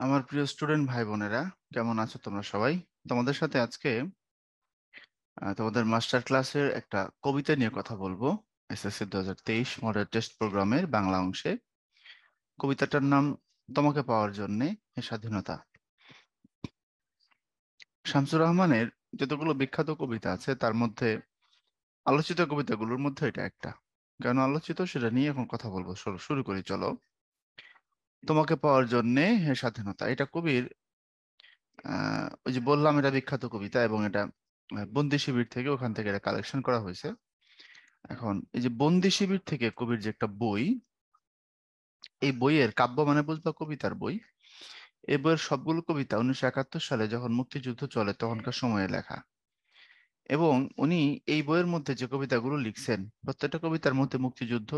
আমার প্রিয় স্টুডেন্ট ভাই বোনেরা, কেমন আছো তোমরা সবাই? তোমাদের সাথে আজকে তোমাদের মাস্টার ক্লাসের একটা কবিতা নিয়ে কথা বলবো। এসএসসি 2023 মডেল টেস্ট প্রোগ্রামের বাংলা অংশে কবিতাটার নাম তোমাকে পাওয়ার জন্যে হে স্বাধীনতা। শামসুর রহমানের যতগুলো বিখ্যাত কবিতা আছে তার মধ্যে আলোচিত কবিতাগুলোর মধ্যে এটা একটা। কেন আলোচিত সেটা নিয়ে এখন কথা বলবো। শুরু করি, চলো। তোমাকে পাওয়ার জন্যে হে স্বাধীনতা, এটা কবির ওই যে বললাম এটা বিখ্যাত কবিতা, এবং এটা বন্দি শিবির থেকে, ওখান থেকে এটা কালেকশন করা হয়েছে। এখন এই যে বন্দি শিবির থেকে কবির যে একটা বই, এই বইয়ের কাব্য মানে বুঝবা কবিতার বই। এই বইয়ের সবগুলো কবিতা 1971 সালে যখন মুক্তিযুদ্ধ চলে তখনকার সময়ে লেখা। এবং উনি এই বইয়ের মধ্যে যে কবিতাগুলো লিখছেন প্রত্যেকটা কবিতার মধ্যে মুক্তিযুদ্ধ,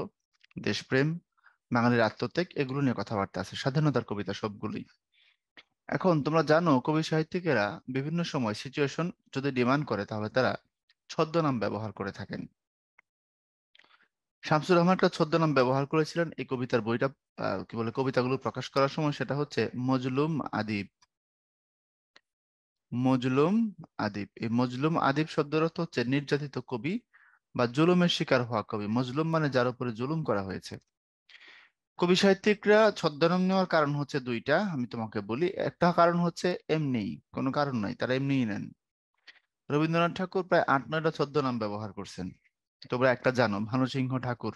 দেশপ্রেম, বাঙালির আত্মত্যাগ এগুলো নিয়ে কথাবার্তা আছে, স্বাধীনতার কবিতা সবগুলোই। এখন তোমরা জানো কবি সাহিত্যিকেরা বিভিন্ন সময় সিচুয়েশন যদি ডিমান্ড করে তাহলে তারা ছদ্মনাম ব্যবহার করে থাকেন। শামসুর রহমান একটা ছদ্মনাম ব্যবহার করেছিলেন এই কবিতার বইটা কি বলে কবিতাগুলো প্রকাশ করার সময়, সেটা হচ্ছে মজলুম আদিব। মজলুম আদিব, এই মজলুম আদিব শব্দের অর্থ হচ্ছে নির্যাতিত কবি বা জুলুমের শিকার হওয়া কবি। মজলুম মানে যার উপরে জুলুম করা হয়েছে। কবি সাহিত্যিকরা ছদ্মনাম নেওয়ার কারণ হচ্ছে দুইটা, আমি তোমাকে বলি। একটা কারণ হচ্ছে এমনিই, কোনো কারণ নাই, তারা এমনিই নেন। রবীন্দ্রনাথ ঠাকুর প্রায় 8-9টা ছদ্মনাম ব্যবহার করছেন, তোমরা একটা জানো, ভানুসিংহ ঠাকুর।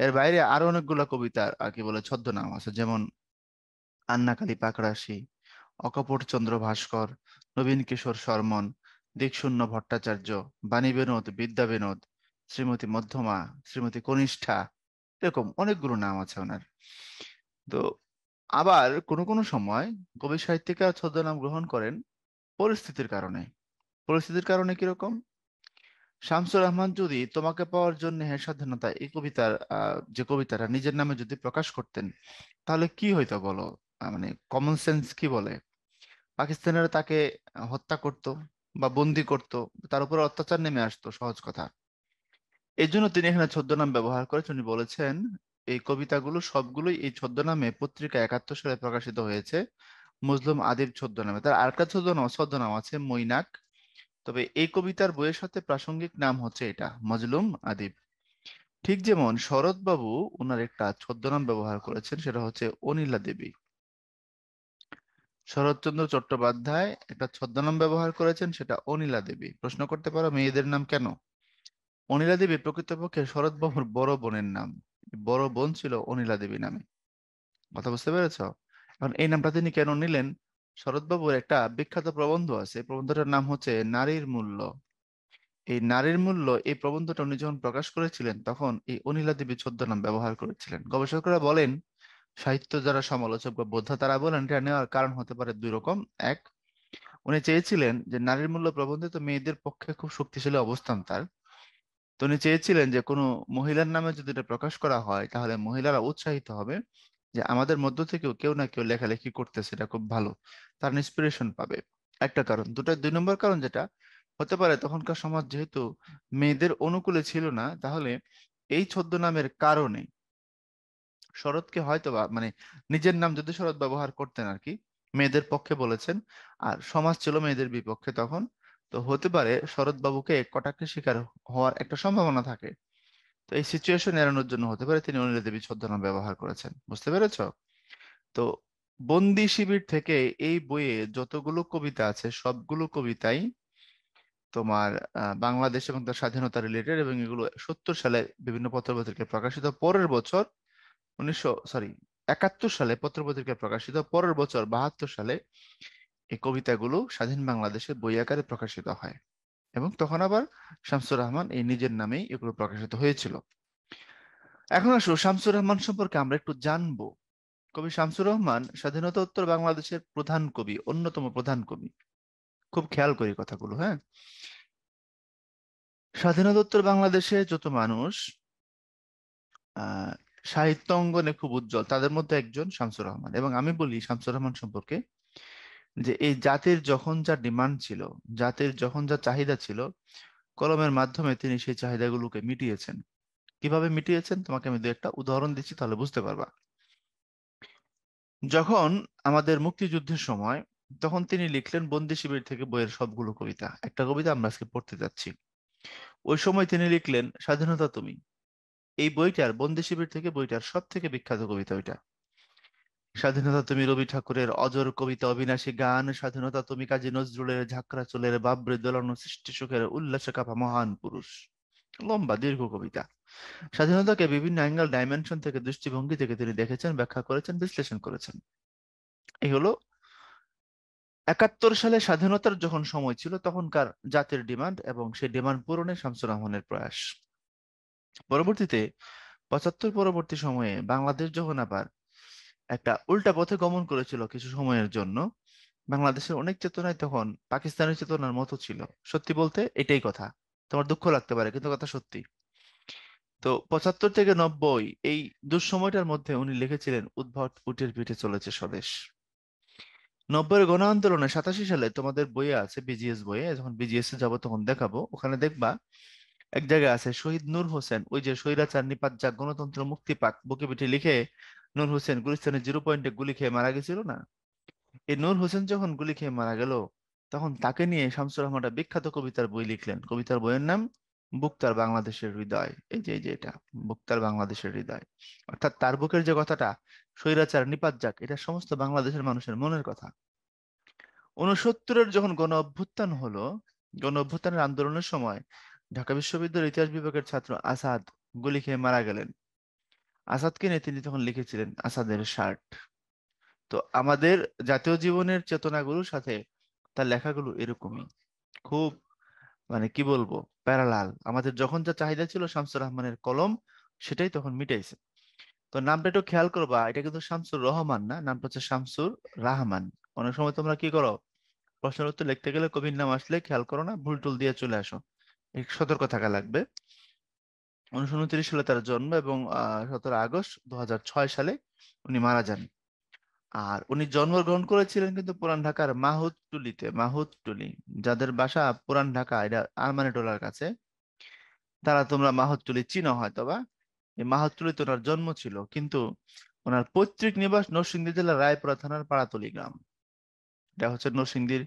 এর বাইরে আরো অনেকগুলো কবিতার কি বলে ছদ্মনাম আছে, যেমন আন্নাকালী পাকড়াশি, অকপট চন্দ্র ভাস্কর, নবীন কিশোর শর্মন, দিকশূন্য ভট্টাচার্য, বাণী বিনোদ, বিদ্যা বিনোদ, শ্রীমতী মধ্যমা, শ্রীমতী কনিষ্ঠা, এরকম অনেকগুলো নাম আছে ওনার। তো আবার কোনো কোনো সময় কবি সাহিত্যিকরা ছদ্মনাম গ্রহণ করেন পরিস্থিতির কারণে। পরিস্থিতির কারণে কিরকম? শামসুর রহমান যদি তোমাকে পাওয়ার জন্য হে স্বাধীনতা এই কবিতার যে কবিতাটা নিজের নামে যদি প্রকাশ করতেন তাহলে কি হইতো বলো? মানে কমন সেন্স কি বলে? পাকিস্তানিরা তাকে হত্যা করত বা বন্দি করত, তার উপর অত্যাচার নেমে আসতো, সহজ কথা। এই জন্য তিনি এখানে ছদ্মনাম ব্যবহার করেছেন। উনি বলেছেন এই কবিতাগুলো সবগুলোই এই ছদ্মনামে পত্রিকা 71 সালে প্রকাশিত হয়েছে, মজলুম আদিব ছদ্মনামে। তার আরেকটা ছদ্মনাম ছদ্মনাম আছে মৈনাক। তবে এই কবিতার বইয়ের সাথে প্রাসঙ্গিক নাম হচ্ছে এটা মজলুম আদিব। ঠিক যেমন শরৎবাবু ওনার একটা ছদ্মনাম ব্যবহার করেছেন, সেটা হচ্ছে অনিলা দেবী। শরৎচন্দ্র চট্টোপাধ্যায় একটা ছদ্মনাম ব্যবহার করেছেন, সেটা অনিলা দেবী। প্রশ্ন করতে পারো মেয়েদের নাম কেন? অনিলা দেবী প্রকৃতপক্ষে শরৎবাবুর বড় বোনের নাম। বড় বোন ছিল অনিলা দেবী নামে। কথা বুঝতে পেরেছ? এখন এই নামটা তিনি কেন নিলেন? শরৎবাবুর একটা বিখ্যাত প্রবন্ধ আছে, এই প্রবন্ধটার নাম হচ্ছে নারীর মূল্য। এই নারীর মূল্য এই প্রবন্ধটা উনি যখন প্রকাশ করেছিলেন তখন এই অনিলা দেবী ছদ্মনাম ব্যবহার করেছিলেন। গবেষকরা বলেন, সাহিত্য যারা সমালোচক বা বোদ্ধা তারা বলেন এটা নেওয়ার কারণ হতে পারে দুই রকম। এক, উনি চেয়েছিলেন যে নারীর মূল্য প্রবন্ধে তো মেয়েদের পক্ষে খুব শক্তিশালী অবস্থান তার। তো উনি চেয়েছিলেন যে কোনো মহিলার নামে যদি এটা প্রকাশ করা হয় তাহলে মহিলারা উৎসাহিত হবে যে আমাদের মধ্য থেকেও কেউ না কেউ লেখালেখি করতেছে, এটা খুব ভালো, তার ইন্সপিরেশন পাবে। একটা কারণ। দুই নম্বর কারণ যেটা হতে পারে, তখনকার সমাজ যেহেতু মেয়েদের অনুকূলে ছিল না, তাহলে এই ছদ্মনামের কারণে শরৎকে হয়তো বা মানে নিজের নাম যদি শরৎ ব্যবহার করতেন আর কি, মেয়েদের পক্ষে বলেছেন, আর সমাজ ছিল মেয়েদের বিপক্ষে তখন, তো হতে পারে শরৎ বাবুকে কটাক্ষের শিকার হওয়ার একটা সম্ভাবনা থাকে। তো এই সিচুয়েশন এড়ানোর জন্য হতে পারে তিনি অনিলা দেবী ছদ্মনাম ব্যবহার করেছেন। বুঝতে পেরেছো? তো বন্দি শিবির থেকে এই বইয়ে যতগুলো কবিতা আছে সবগুলো কবিতাই তোমার বাংলাদেশ এবং তার স্বাধীনতা রিলেটেড, এবং এগুলো 70 সালে বিভিন্ন পত্রপত্রিকায় প্রকাশিত। পরের বছর 71 সালে পত্রপত্রিকায় প্রকাশিত, পরের বছর 72 সালে এই কবিতাগুলো স্বাধীন বাংলাদেশে বই আকারে প্রকাশিত হয়। এবং তখন আবার শামসুর রহমান এই নিজের নামেই এগুলো প্রকাশিত হয়েছিল। এখন আসো শামসুর রহমান সম্পর্কে আমরা একটু জানবো। কবি শামসুর রহমান স্বাধীনতা উত্তর বাংলাদেশের প্রধান কবি, অন্যতম প্রধান কবি। খুব খেয়াল করি কথাগুলো, হ্যাঁ। স্বাধীনতা উত্তর বাংলাদেশে যত মানুষ আহ সাহিত্য অঙ্গনে খুব উজ্জ্বল তাদের মধ্যে একজন শামসুর রহমান। এবং আমি বলি শামসুর রহমান সম্পর্কে যে এই জাতির যখন যা ডিমান্ড ছিল, জাতির যখন যা চাহিদা ছিল, কলমের মাধ্যমে তিনি সেই চাহিদাগুলোকে মিটিয়েছেন। কিভাবে মিটিয়েছেন তোমাকে আমি দু একটা উদাহরণ দিচ্ছি, তাহলে বুঝতে পারবা। যখন আমাদের মুক্তিযুদ্ধের সময়, তখন তিনি লিখলেন বন্দি শিবির থেকে বইয়ের সবগুলো কবিতা। একটা কবিতা আমরা আজকে পড়তে যাচ্ছি। ওই সময় তিনি লিখলেন স্বাধীনতা তুমি। এই বইটার, বন্দি শিবির থেকে বইটার সব থেকে বিখ্যাত কবিতা ওইটা। স্বাধীনতা তুমি রবি ঠাকুরের অজর কবিতা, অবিনাশী গান। স্বাধীনতা তুমি কাজী নজরুলের ঝাঁকড়া চুলের বাবরে দোলানো সৃষ্টি সুখের উল্লাসে কাঁপা মহান পুরুষ। লম্বা দীর্ঘ কবিতা। স্বাধীনতাকে বিভিন্ন অ্যাঙ্গেল ডাইমেনশন থেকে, দৃষ্টিভঙ্গি থেকে তিনি দেখেছেন, ব্যাখ্যা করেছেন, বিশ্লেষণ করেছেন। এই হলো 71 সালে স্বাধীনতার যখন সময় ছিল, তখনকার জাতির ডিমান্ড এবং সেই ডিমান্ড পূরণে শামসুর রহমানের প্রয়াস। পরবর্তীতে 75 পরবর্তী সময়ে বাংলাদেশ যখন আবার একটা উল্টা পথে গমন করেছিল কিছু সময়ের জন্য, বাংলাদেশের অনেক চেতনায় তখন পাকিস্তানের চেতনার মতো ছিল। সত্যি বলতে এটাই কথা। তোমার দুঃখ লাগতে পারে, কিন্তু কথা সত্যি। তো 75 থেকে 90 এই দুঃসময়টার মধ্যে উনি লিখেছিলেন উদ্ভট উটের পিঠে চলেছে স্বদেশ। 90-এর গণ আন্দোলনে 87 সালে তোমাদের বইয়ে আছে, বিজিএস বইয়ে, যখন বিজিএস এ যাবো তখন দেখাবো, ওখানে দেখবা এক জায়গায় আছে শহীদ নূর হোসেন, ওই যে স্বৈরাচার নিপাত যাক, গণতন্ত্র মুক্তি পাক, বুকে পিঠে লিখে নূর হোসেন গুলিস্তানের 0 পয়েন্টে গুলি খেয়ে মারা গেছিল না? এই নূর হোসেন যখন গুলি খেয়ে মারা গেল, তখন তাকে নিয়ে শামসুর রহমান একটা বিখ্যাত কবিতার বই লিখলেন। কবিতার বইয়ের নাম বুক তার বাংলাদেশের হৃদয়। এই যে এটা, বুক তার বাংলাদেশের হৃদয়। অর্থাৎ তার বুকের যে কথাটা, স্বৈরাচার নিপাত যাক, এটা সমস্ত বাংলাদেশের মানুষের মনের কথা। 69-এর যখন গণ অভ্যুত্থান হলো, গণ অভ্যুত্থানের আন্দোলনের সময় ঢাকা বিশ্ববিদ্যালয়ের ইতিহাস বিভাগের ছাত্র আসাদ গুলি খেয়ে মারা গেলেন। আসাদকে নিয়ে তিনি তখন লিখেছিলেন আসাদের শার্ট। তো আমাদের জাতীয় জীবনের চেতনাগুলোর সাথে তার লেখাগুলো এরকমই, খুব, মানে কি বলবো, প্যারালাল। আমাদের যখন যা চাহিদা ছিল শামসুর রহমানের কলম সেটাই তখন মিটাইছে। তো নামটা একটু খেয়াল করবা, এটা কিন্তু শামসুর রহমান না, নামটা হচ্ছে শামসুর রাহমান। অনেক সময় তোমরা কি করো, প্রশ্নের উত্তর লিখতে গেলে কবির নাম আসলে খেয়াল করো না, ভুল টুল দিয়ে চলে আসো। একটু সতর্ক থাকা লাগবে। 1929 সালে তার জন্ম, এবং 17 আগস্ট 2006 সালে উনি মারা যান। আর উনি জন্মগ্রহণ করেছিলেন কিন্তু পুরান ঢাকার মাহুতটুলিতে। মাহুতটুলি, যাদের বাসা পুরান ঢাকা, এটা আরমানিটোলার কাছে, তারা তোমরা মাহুতটুলি চিনো হয়তো বা। এই মাহুতটুলিতে ওনার জন্ম ছিল, কিন্তু ওনার পৈতৃক নিবাস নরসিংদী জেলার রায়পুরা থানার পাড়াতলী গ্রাম। এটা হচ্ছে নরসিংদীর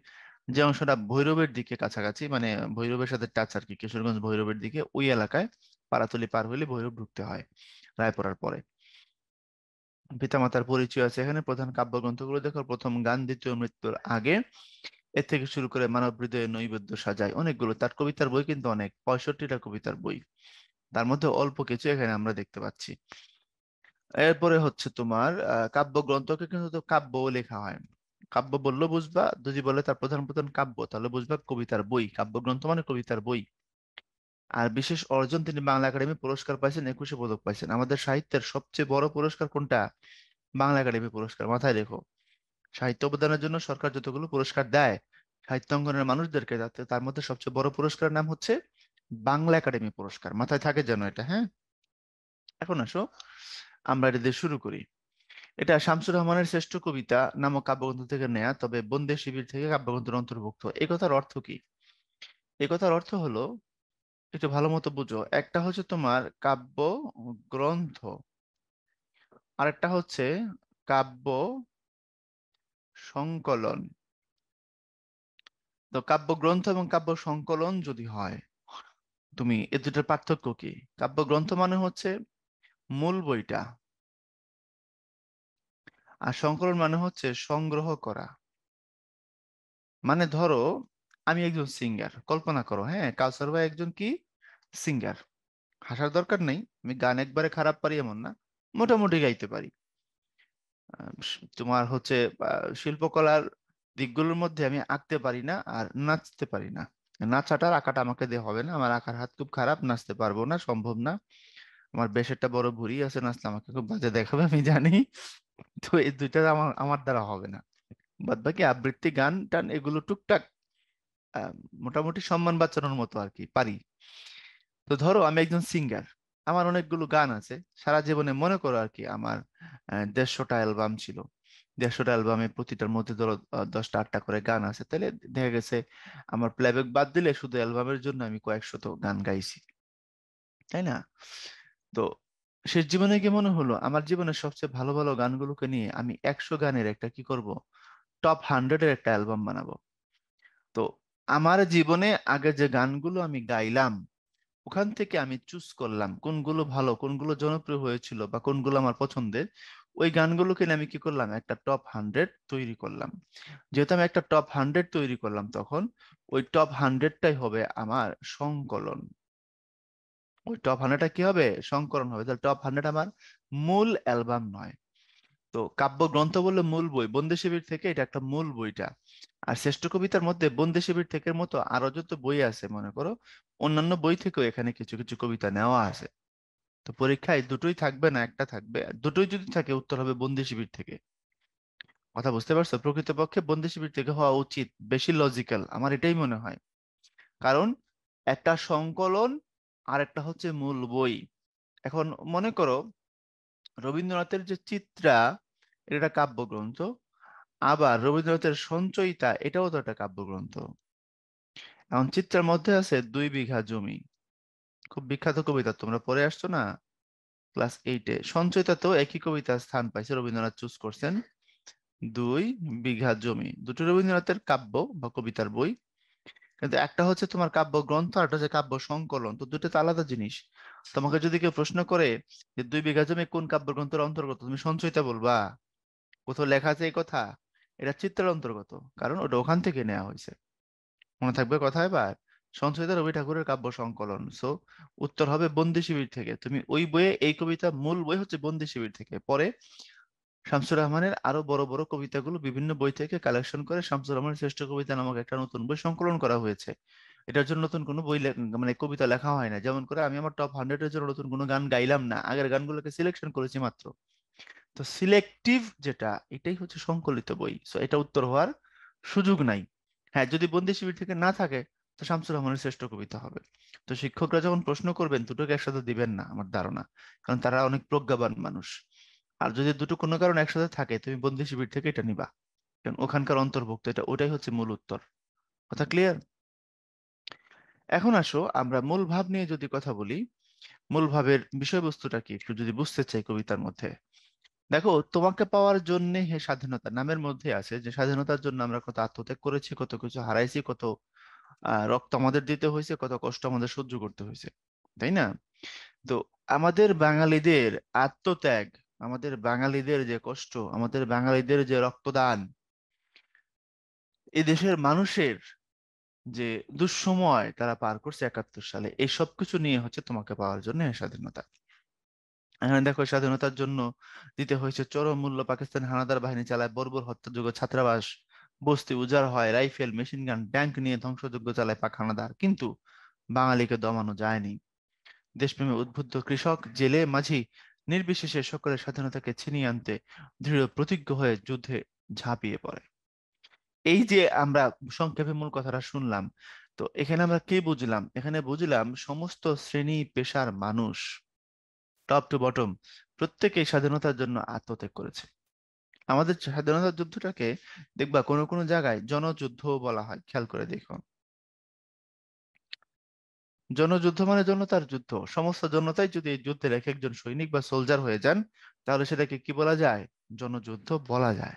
যে অংশটা ভৈরবের দিকে কাছাকাছি, মানে ভৈরবের সাথে টাচ আর কি, কিশোরগঞ্জ ভৈরবের দিকে, ওই এলাকায় পাড়াতলী পার হইলে ভৈরব ঢুকতে হয় রায়পুরার পরে। পিতামাতার পরিচয় আছে এখানে। প্রধান কাব্যগ্রন্থগুলো দেখো, প্রথম গান, দ্বিতীয় মৃত্যুর আগে, এর থেকে শুরু করে মানব হৃদয়ে নৈবেদ্য সাজায়, অনেকগুলো। তার কবিতার বই কিন্তু অনেক, 65টা কবিতার বই। তার মধ্যে অল্প কিছু এখানে আমরা দেখতে পাচ্ছি। এরপরে হচ্ছে তোমার কাব্যগ্রন্থকে কিন্তু তো কাব্যও লেখা হয়। কাব্য বললেও বুঝবা, যদি বলে তার প্রধান প্রধান কাব্য, তাহলে বুঝবা কবিতার বই। কাব্যগ্রন্থ মানে কবিতার বই। আর বিশেষ অর্জন, তিনি বাংলা একাডেমি পুরস্কার পাইছেন, 21 পদক পাইছেন। আমাদের সাহিত্যের সবচেয়ে বড় পুরস্কার কোনটা? বাংলা একাডেমি পুরস্কার, মাথায় রেখো। সাহিত্য অবদানের জন্য সরকার যতগুলো পুরস্কার দেয় সাহিত্যাঙ্গনের মানুষদেরকে, যাতে তার মধ্যে সবচেয়ে বড় পুরস্কারের নাম হচ্ছে বাংলা একাডেমি পুরস্কার। মাথায় থাকে যেন এটা, হ্যাঁ? এখন আসো আমরা এটা দিয়ে শুরু করি। এটা শামসুর রহমানের শ্রেষ্ঠ কবিতা নামক কাব্যগ্রন্থ থেকে নেয়া, তবে বন্দে শিবির থেকে কাব্যগ্রন্থের অন্তর্ভুক্ত। এই কথার অর্থ কি? এই কথার অর্থ হলো, একটু ভালো মতো বুঝো। একটা হচ্ছে তোমার কাব্য গ্রন্থ, আরেকটা হচ্ছে কাব্য সংকলন। তো কাব্যগ্রন্থ এবং কাব্য সংকলন যদি হয়, তুমি এ দুটার পার্থক্য কি? কাব্যগ্রন্থ মানে হচ্ছে মূল বইটা, আর সংকলন মানে হচ্ছে সংগ্রহ করা। মানে ধরো আমি একজন সিঙ্গার, কল্পনা করো, হ্যাঁ, কাউসার ভাই একজন কি সিঙ্গার। হাসার দরকার নেই, আমি গান একবারে খারাপ পারি এমন না, মোটামুটি গাইতে পারি। তোমার হচ্ছে শিল্পকলার দিকগুলোর মধ্যে আমি আঁকতে পারি না আর নাচতে পারি না। নাচাটা আর আঁকাটা আমাকে দিয়ে হবে না, আমার আঁকার হাত খুব খারাপ, নাচতে পারবো না, সম্ভব না। আমার বেশ একটা বড় ভুঁড়ি আছে, নাচলে আমাকে খুব বাজে দেখাবে, আমি জানি। তো এই দুইটা আমার আমার দ্বারা হবে না। বাদ বাকি আবৃত্তি, গান টান, এগুলো টুকটাক আহ, মোটামুটি সম্মান বাঁচানোর মতো আর কি পারি। তো ধরো আমি একজন সিঙ্গার, আমার অনেকগুলো গান আছে। সারা জীবনে মনে করো আর কি আমার 150টা অ্যালবাম ছিল। 150টা অ্যালবামে প্রতিটার মধ্যে ধরো 10টা 8টা করে গান আছে, তাহলে দেখা গেছে আমার প্লেব্যাক বাদ দিলে শুধু অ্যালবামের জন্য আমি কয়েক শত গান গাইছি, তাই না? তো শেষ জীবনে কি মনে হলো আমার জীবনের সবচেয়ে ভালো ভালো গানগুলোকে নিয়ে আমি 100 গানের একটা কি করব, টপ 100-এর একটা অ্যালবাম বানাবো। তো আমার জীবনে আগে যে গানগুলো আমি গাইলাম ওখান থেকে আমি চুজ করলাম কোনগুলো ভালো, কোনগুলো জনপ্রিয় হয়েছিল বা কোনগুলো আমার পছন্দের। ওই গানগুলোকে নিয়ে আমি কি করলাম, একটা টপ 100 তৈরি করলাম। যেহেতু আমি একটা টপ 100 তৈরি করলাম, তখন ওই টপ 100টাই হবে আমার সংকলন। ওই টপ 100টা কি হবে, সংকলন হবে। তাহলে টপ 100 আমার মূল অ্যালবাম নয়। তো কাব্যগ্রন্থ বললে মূল বই, বন্দি শিবির থেকে এটা একটা মূল বইটা। আর শ্রেষ্ঠ কবিতার মধ্যে বন্দি শিবির থেকে মতো আরো যত বই আছে মনে করো, অন্যান্য বই থেকেও এখানে কিছু কিছু কবিতা নেওয়া আছে। তো পরীক্ষায় দুটোই থাকবে না একটা থাকবে, আর দুটোই যদি থাকে উত্তর হবে বন্দি শিবির থেকে। কথা বুঝতে পারছো? প্রকৃতপক্ষে বন্দি শিবির থেকে হওয়া উচিত, বেশি লজিক্যাল আমার এটাই মনে হয়। কারণ একটা সংকলন আর একটা হচ্ছে মূল বই। এখন মনে করো রবীন্দ্রনাথের যে চিত্রা, এটা একটা কাব্যগ্রন্থ। আবার রবীন্দ্রনাথের সঞ্চয়িতা, এটাও তো একটা কাব্যগ্রন্থ। এখন চিত্রার মধ্যে আছে 2 বিঘা জমি, খুব বিখ্যাত কবিতা, তোমরা পড়ে আসছো না ক্লাস 8-এ। সঞ্চয়িতাতেও একই কবিতা স্থান পাইছে, রবীন্দ্রনাথ চুজ করছেন 2 বিঘা জমি। দুটো রবীন্দ্রনাথের কাব্য বা কবিতার বই, কিন্তু একটা হচ্ছে তোমার কাব্য গ্রন্থ আর একটা হচ্ছে কাব্য সংকলন, তো দুটো তো আলাদা জিনিস। তোমাকে যদি কেউ প্রশ্ন করে যে 2 বিঘা জমি কোন কাব্যগ্রন্থের অন্তর্গত, তুমি সঞ্চয়িতা বলবা? কোথাও লেখা আছে এই কথা? এটা চিত্রের অন্তর্গত, কারণ ওটা ওখান থেকে নেওয়া হয়েছে। মনে থাকবে কথা এবার? সঞ্চয়িতা রবি ঠাকুরের কাব্য সংকলন। সো উত্তর হবে বন্দি শিবির থেকে। তুমি ওই বইয়ে, এই কবিতা মূল বই হচ্ছে বন্দি শিবির থেকে। পরে শামসুর রহমানের আরো বড় বড় কবিতাগুলো বিভিন্ন বই থেকে কালেকশন করে শামসুর রহমানের শ্রেষ্ঠ কবিতা নামক একটা নতুন বই সংকলন করা হয়েছে। এটার জন্য নতুন কোনো বই মানে কবিতা লেখা হয় না। যেমন করে আমি আমার টপ 100-এর জন্য নতুন কোনো গান গাইলাম না, আগের গানগুলোকে সিলেকশন করেছি মাত্র। তো সিলেক্টিভ যেটা, এটাই হচ্ছে সংকলিত বই। সো এটা উত্তর হওয়ার সুযোগ নাই। হ্যাঁ, যদি বন্দি শিবির থেকে না থাকে তো শামসুর রহমানের শ্রেষ্ঠ কবিতা হবে। তো শিক্ষকরা যখন প্রশ্ন করবেন দুটোকে একসাথে দিবেন না আমার ধারণা, কারণ তারা অনেক প্রজ্ঞাবান মানুষ। আর যদি দুটো কোনো কারণে একসাথে থাকে তুমি বন্দি শিবির থেকে এটা নিবা, কারণ ওখানকার অন্তর্ভুক্ত এটা, ওটাই হচ্ছে মূল উত্তর। কথা ক্লিয়ার? এখন আসো আমরা মূল ভাব নিয়ে যদি কথা বলি। মূল ভাবের বিষয়বস্তুটা কি একটু যদি বুঝতে চাই কবিতার মধ্যে, দেখো তোমাকে পাওয়ার জন্য হে স্বাধীনতা নামের মধ্যে আছে যে স্বাধীনতার জন্য আমরা কত আত্মত্যাগ করেছি, কত কিছু হারাইছি, কত রক্ত আমাদের দিতে হয়েছে, কত কষ্ট আমাদের সহ্য করতে হয়েছে, তাই না? তো আমাদের বাঙালিদের আত্মত্যাগ, আমাদের বাঙালিদের যে কষ্ট, আমাদের বাঙালিদের যে রক্তদান, এই দেশের মানুষের যে দুঃসময় তারা পার করছে 71 সালে, এই সব কিছু নিয়ে হচ্ছে তোমাকে পাওয়ার জন্য হে স্বাধীনতা। এখানে দেখো স্বাধীনতার জন্য দিতে হয়েছে চরম মূল্য, পাকিস্তান হানাদার বাহিনী চালায় বর্বর হত্যাযোগ্য ছাত্রাবাস, বস্তি উজাড় হয়, রাইফেল মেশিন গান ট্যাঙ্ক নিয়ে ধ্বংসযজ্ঞ চালায় পাক হানাদার, কিন্তু বাঙালিকে দমানো যায়নি। দেশপ্রেমে উদ্বুদ্ধ কৃষক জেলে মাঝি নির্বিশেষে সকলের স্বাধীনতাকে ছিনিয়ে আনতে দৃঢ় প্রতিজ্ঞ হয়ে যুদ্ধে ঝাঁপিয়ে পড়ে। এই যে আমরা সংক্ষেপে মূল কথাটা শুনলাম, তো এখানে আমরা কি বুঝলাম? এখানে বুঝলাম সমস্ত শ্রেণী পেশার মানুষ, টপ টু বটম, প্রত্যেকেই স্বাধীনতার জন্য আত্মত্যাগ করেছে। আমাদের স্বাধীনতার যুদ্ধটাকে দেখবা কোনো কোনো জায়গায় জনযুদ্ধ বলা হয়, খেয়াল করে দেখো। জনযুদ্ধ মানে জনতার যুদ্ধ, সমস্ত জনতাই যদি এই যুদ্ধের এক একজন সৈনিক বা সোলজার হয়ে যান, তাহলে সেটাকে কি বলা যায়? জনযুদ্ধ বলা যায়।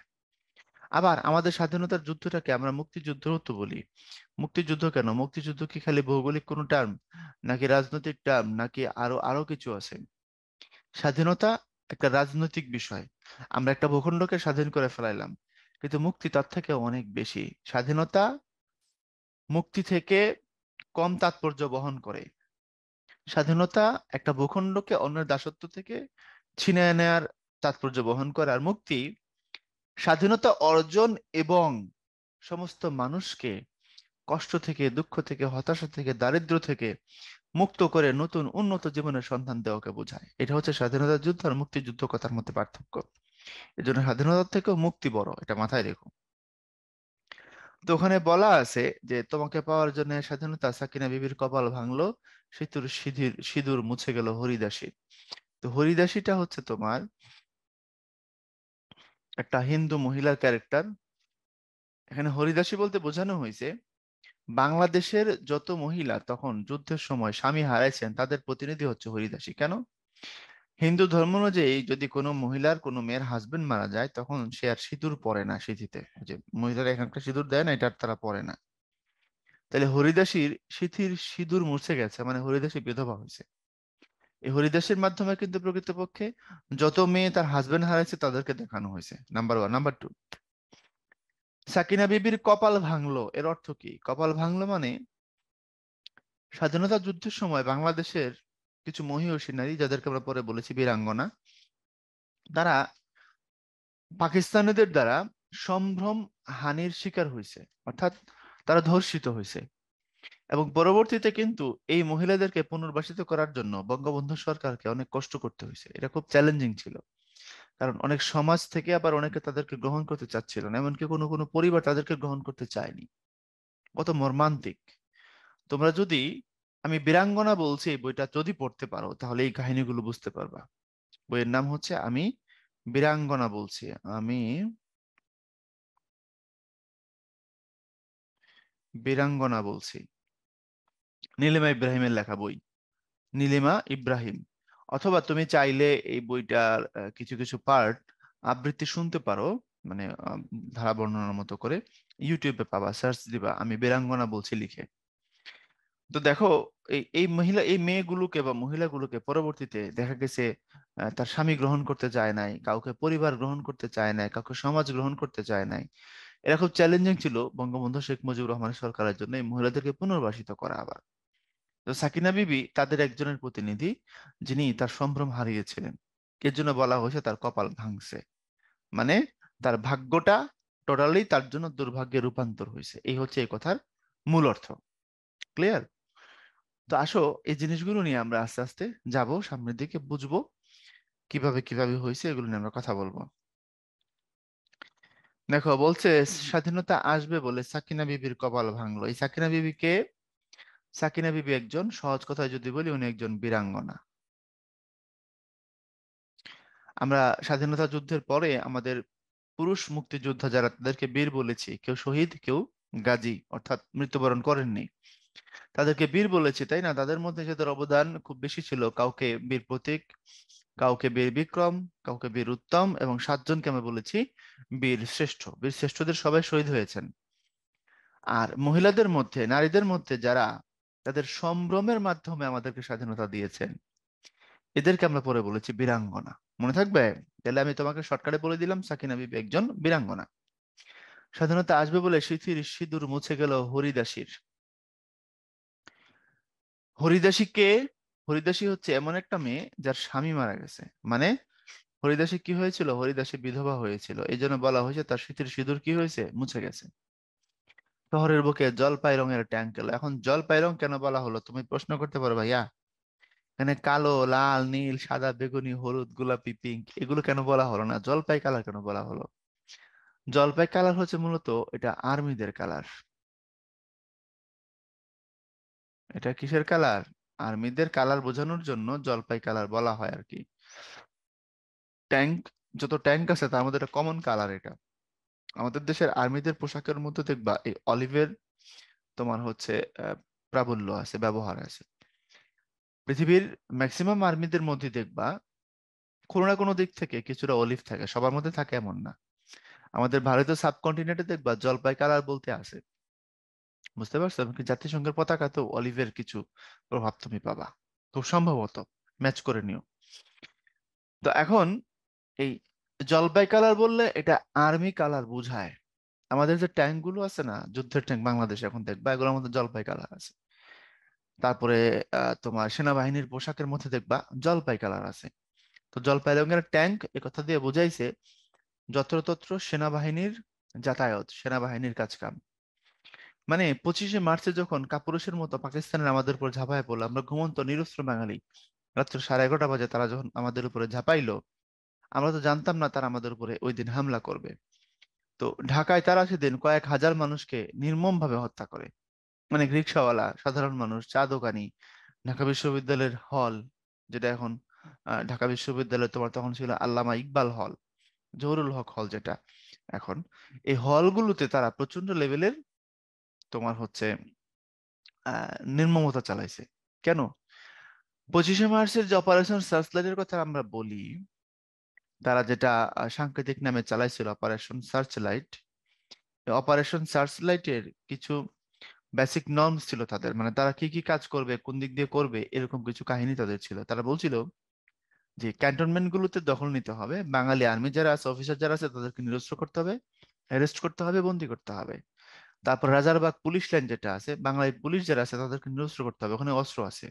আবার আমাদের স্বাধীনতার যুদ্ধটাকে আমরা মুক্তিযুদ্ধও তো বলি। মুক্তিযুদ্ধ কেন? মুক্তিযুদ্ধ কি খালি ভৌগোলিক কোনো টার্ম, নাকি রাজনৈতিক টার্ম, নাকি আরো আরো কিছু আছে? স্বাধীনতা একটা রাজনৈতিক বিষয়। আমরা একটা ভূখণ্ডকে স্বাধীন করে ফেলাইলাম, কিন্তু মুক্তি তার থেকে অনেক বেশি। স্বাধীনতা মুক্তি থেকে কম তাৎপর্য বহন করে। স্বাধীনতা একটা ভূখণ্ডকে অন্যের দাসত্ব থেকে ছিনিয়ে নেয়ার তাৎপর্য বহন করে। আর মুক্তি স্বাধীনতা অর্জন এবং সমস্ত মানুষকে কষ্ট থেকে, দুঃখ থেকে, হতাশা থেকে, দারিদ্র্য থেকে মুক্ত করে নতুন উন্নত জীবনের সন্ধান দেওয়াকে বোঝায়। এটা হচ্ছে স্বাধীনতার যুদ্ধ আর মুক্তিযুদ্ধ কথার মধ্যে পার্থক্য। এই জন্য স্বাধীনতার থেকেও মুক্তি বড়, এটা মাথায় রেখো। তো ওখানে বলা আছে যে তোমাকে পাওয়ার জন্য স্বাধীনতা, সাকিনা বিবির কপাল ভাঙলো, সিঁদুর সিঁদুর মুছে গেল হরিদাসী। তো হরিদাসীটা হচ্ছে তোমার একটা হিন্দু মহিলার ক্যারেক্টার। এখানে হরিদাসী বলতে বোঝানো হয়েছে বাংলাদেশের যত মহিলা তখন যুদ্ধের সময় স্বামী হারাইছেন তাদের প্রতিনিধি হচ্ছে হরিদাসী। কেন? হিন্দু ধর্ম অনুযায়ী যদি কোনো মহিলার কোনো মেয়ের হাজবেন্ড মারা যায় তখন সে আর সিঁদুর পরে না সিঁথিতে, যে মহিলারা এখানকার সিঁদুর দেয় না, এটা আর তারা পরে না। তাহলে হরিদাসীর সিঁথির সিঁদুর মুছে গেছে, মানে হরিদাসী বিধবা হয়েছে। এই হরিদাসীর মাধ্যমে কিন্তু প্রকৃতপক্ষে যত মেয়ে তার হাজবেন্ড হারাইছে তাদেরকে দেখানো হয়েছে, number one. Number two, Sakina বিবির কপাল ভাঙলো, এর অর্থ কি? কপাল ভাঙলো মানে স্বাধীনতা যুদ্ধের সময় বাংলাদেশের কিছু মহীয়সী নারী, যাদেরকে আমরা পরে বলেছি বীরাঙ্গনা, তারা পাকিস্তানিদের দ্বারা সম্ভ্রম হানির শিকার হয়েছে, অর্থাৎ তারা ধর্ষিত হয়েছে। এবং পরবর্তীতে কিন্তু এই মহিলাদেরকে পুনর্বাসিত করার জন্য বঙ্গবন্ধু সরকারকে অনেক কষ্ট করতে হয়েছে। এটা খুব চ্যালেঞ্জিং ছিল, কারণ অনেক সমাজ থেকে আবার অনেকে তাদেরকে গ্রহণ করতে চাচ্ছিল না, এমনকি কোনো কোনো পরিবার তাদেরকে গ্রহণ করতে চায়নি। কত মর্মান্তিক! তোমরা যদি, আমি বীরাঙ্গনা বলছি, এই বইটা যদি পড়তে পারো তাহলে এই কাহিনীগুলো বুঝতে পারবা। বইয়ের নাম হচ্ছে আমি বীরাঙ্গনা বলছি, আমি বীরাঙ্গনা বলছি, নীলিমা ইব্রাহিমের লেখা বই, নীলিমা ইব্রাহিম। অথবা তুমি চাইলে এই বইটার কিছু কিছু পার্ট আবৃত্তি শুনতে পারো, মানে ধারা বর্ণনার মতো করে ইউটিউবে পাবা, সার্চ দিবা আমি বীরাঙ্গনা বলছি লিখে। তো দেখো, এই এই মহিলা, এই মেয়েগুলোকে বা মহিলাগুলোকে পরবর্তীতে দেখা গেছে তার স্বামী গ্রহণ করতে চায় নাই, কাউকে পরিবার গ্রহণ করতে চায় নাই, কাউকে সমাজ গ্রহণ করতে চায় নাই। এরা খুব চ্যালেঞ্জিং ছিল বঙ্গবন্ধু শেখ মুজিবুর রহমান সরকারের জন্য এই মহিলাদেরকে পুনর্বাসিত করা আবার। তো সাকিনা বিবি তাদের একজনের প্রতিনিধি, যিনি তার সম্ভ্রম হারিয়েছিলেন। এর জন্য বলা হয়েছে তার কপাল ভাঙছে, মানে তার ভাগ্যটা টোটালি তার জন্য দুর্ভাগ্যে রূপান্তর হয়েছে। এই হচ্ছে এই কথার মূল অর্থ। ক্লিয়ার? তো আসো, এই জিনিসগুলো নিয়ে আমরা আস্তে আস্তে যাব সামনের দিকে, বুঝবো কিভাবে কিভাবে হয়েছে, এগুলো নিয়ে আমরা কথা বলবো। দেখো বলছে, স্বাধীনতা আসবে বলে সাকিনা বিবির কপাল ভাঙলো। এই সাকিনা বিবি কে? সাকিনা বিবি একজন, সহজ কথায় যদি বলি, উনি একজন বীরাঙ্গনা। আমরা স্বাধীনতা যুদ্ধের পরে আমাদের পুরুষ মুক্তিযোদ্ধা যারা, তাদেরকে বীর বলেছি, কেউ শহীদ কেউ গাজী, অর্থাৎ মৃত্যুবরণ করেননি, তাদেরকে বীর বলেছি, তাই না? তাদের মধ্যে যাদের অবদান খুব বেশি ছিল, কাউকে বীর প্রতীক, কাউকে বীর বিক্রম, কাউকে বীর উত্তম, এবং সাতজনকে আমরা বলেছি বীর শ্রেষ্ঠ। বীর শ্রেষ্ঠদের সবাই শহীদ হয়েছেন। আর মহিলাদের মধ্যে, নারীদের মধ্যে যারা তাদের সম্ভ্রমের মাধ্যমে আমাদেরকে স্বাধীনতা দিয়েছেন, এদেরকে আমরা পরে বলেছি বীরাঙ্গনা। মনে থাকবে? তাহলে আমি তোমাকে শর্টকাটে বলে দিলাম, সাকিনা বিবি একজন বীরাঙ্গনা। স্বাধীনতা আসবে বলে সিথির সিঁদুর মুছে গেল হরিদাসীর। হরিদাসী কে? হরিদাসী হচ্ছে এমন একটা মেয়ে যার স্বামী মারা গেছে, মানে হরিদাসী কি হয়েছিল? হরিদাসী বিধবা হয়েছিল, এই জন্য বলা হয়েছে তার সিথির সিঁদুর কি হয়েছে? মুছে গেছে। শহরের বুকে জলপাই রঙের ট্যাঙ্ক এলো। এখন জলপাই রং কেন বলা হলো তুমি প্রশ্ন করতে পারো, ভাইয়া। এখানে কালো, লাল, নীল, সাদা, বেগুনি, হলুদ, গোলাপি, পিঙ্ক, এগুলো কেন বলা হলো না? জলপাই কালার কেন বলা হলো? জলপাই কালার হচ্ছে মূলত, এটা আর্মিদের কালার। এটা কিসের কালার? আর্মিদের কালার বোঝানোর জন্য জলপাই কালার বলা হয় আর কি। ট্যাঙ্ক, যত ট্যাঙ্ক আছে তার মধ্যে একটা কমন কালার এটা। আমাদের দেশের আর্মিদের পোশাকের মধ্যে দেখবা এই অলিভের তোমার হচ্ছে আহ, প্রাবল্য আছে, ব্যবহার আছে। পৃথিবীর ম্যাক্সিমাম আর্মিদের মধ্যে দেখবা কোনো না কোনো দিক থেকে কিছুটা অলিভ থাকে, সবার মধ্যে থাকে এমন না। আমাদের ভারতীয় সাবকন্টিনেন্টে দেখবা জলপাই কালার বলতে আছে। বুঝতে পারছো? এমনকি জাতিসংঘের পতাকাতেও অলিভের কিছু প্রভাব তুমি পাবা, খুব সম্ভবত। ম্যাচ করে নিও। তো এখন এই জলপাই কালার বললে এটা আর্মি কালার বোঝায়। আমাদের যে ট্যাঙ্ক গুলো আছে না, যুদ্ধের ট্যাঙ্ক বাংলাদেশে এখন দেখবা এগুলোর মধ্যে জলপাই কালার আছে। তারপরে তোমার সেনাবাহিনীর পোশাকের মধ্যে দেখবা জলপাই কালার আছে। তো জলপাই রঙের ট্যাঙ্ক এ কথা দিয়ে বোঝাইছে যত্রতত্র সেনাবাহিনীর যাতায়াত, সেনাবাহিনীর কাজ কাম। মানে 25শে মার্চে যখন কাপুরুষের মতো পাকিস্তানের আমাদের উপর ঝাঁপায় পড়লো, আমরা ঘুমন্ত নিরস্ত্র বাঙালি, রাত্র 11:30 বাজে তারা যখন আমাদের উপরে ঝাঁপাইলো, আমরা তো জানতাম না তারা আমাদের উপরে ওই দিন হামলা করবে। তো ঢাকায় তারা সেদিন কয়েক হাজার মানুষকে নির্মম ভাবে হত্যা করে। মানে রিক্সাওয়ালা, সাধারণ মানুষ, চা দোকানি, ঢাকা বিশ্ববিদ্যালয়ের হল, যেটা এখন ঢাকা বিশ্ববিদ্যালয়, তোমার তখন ছিল আল্লামা ইকবাল হল, জহুরুল হক হল যেটা এখন, এই হলগুলোতে তারা প্রচন্ড লেভেলের তোমার হচ্ছে নির্মমতা চালাইছে। কেন? 25শে মার্চের যে অপারেশন সার্চলাইটের কথা আমরা বলি, তারা যেটা সাংকেতিক নামে চালাইছিল অপারেশন সার্চলাইট, অপারেশন সার্চলাইটের কিছু বেসিক নর্মস ছিল তাদের, মানে তারা কি কি কাজ করবে, কোন দিক দিয়ে করবে, এরকম কিছু কাহিনী তাদের ছিল। তারা বলছিল যে ক্যান্টনমেন্ট গুলোতে দখল নিতে হবে, বাঙালি আর্মি যারা আছে, অফিসার যারা আছে, তাদেরকে নিরস্ত্র করতে হবে, অ্যারেস্ট করতে হবে, বন্দি করতে হবে। তারপর রাজারবাগ পুলিশ লাইন যেটা আছে, বাংলায় পুলিশ যারা আছে তাদেরকে নিরস্ত্র করতে হবে, ওখানে অস্ত্র আছে।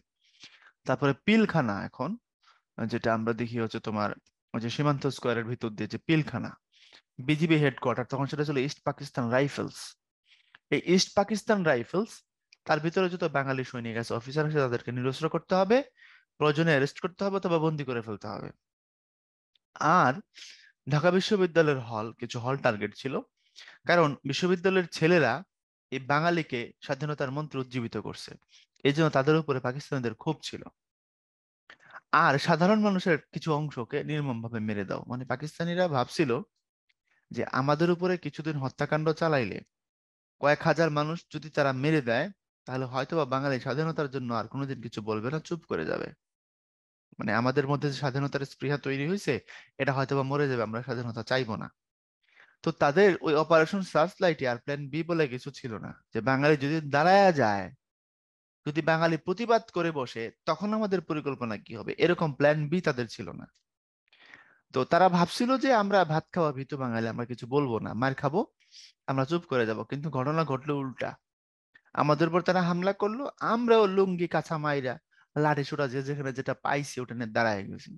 তারপরে পিলখানা, এখন যেটা আমরা দেখি হচ্ছে তোমার ওই যে সীমান্ত স্কোয়ারের ভিতর দিয়ে যে পিলখানা, বিজিবি হেডকোয়ার্টার, তখন সেটা ছিল ইস্ট পাকিস্তান রাইফেলস। এই ইস্ট পাকিস্তান রাইফেলস, তার ভিতরে যত বাঙালি সৈনিক আছে, অফিসার আছে, তাদেরকে নিরস্ত্র করতে হবে, প্রয়োজনে অ্যারেস্ট করতে হবে অথবা বন্দি করে ফেলতে হবে। আর ঢাকা বিশ্ববিদ্যালয়ের হল, কিছু হল টার্গেট ছিল, কারণ বিশ্ববিদ্যালয়ের ছেলেরা এই বাঙালিকে স্বাধীনতার মন্ত্র উজ্জীবিত করছে, এই জন্য তাদের উপরে পাকিস্তানিদের ক্ষোভ ছিল। আর সাধারণ মানুষের কিছু অংশকে নির্মমভাবে মেরে দাও, মানে পাকিস্তানিরা ভাবছিল যে আমাদের উপরে কিছুদিন হত্যাকাণ্ড চালাইলে, কয়েক হাজার মানুষ যদি তারা মেরে দেয়, তাহলে হয়তোবা বাঙালি স্বাধীনতার জন্য আর কোনোদিন কিছু বলবে না, চুপ করে যাবে। মানে আমাদের মধ্যে যে স্বাধীনতার স্পৃহা তৈরি হয়েছে, এটা হয়তোবা মরে যাবে, আমরা স্বাধীনতা চাইবো না। তো তাদের ওই অপারেশন সার্চ লাইটে আর প্ল্যান বি বলে কিছু ছিল না, যে বাঙালি যদি দাঁড়ায়া যায়, যদি বাঙালি প্রতিবাদ করে বসে, তখন আমাদের পরিকল্পনা কি হবে, এরকম প্ল্যান বি তাদের ছিল না। তো তারা ভাবছিল যে আমরা ভাত খাওয়া ভীতু বাঙালি, আমরা কিছু বলবো না, মার খাবো, আমরা চুপ করে যাব। কিন্তু ঘটনা ঘটলো উল্টা, আমাদের উপর তারা হামলা করলো, আমরাও লুঙ্গি কাঁচা মাইরা, লাঠি সোটা যে যেখানে যেটা পাইছি ওটা নিয়ে দাঁড়ায় গেছি।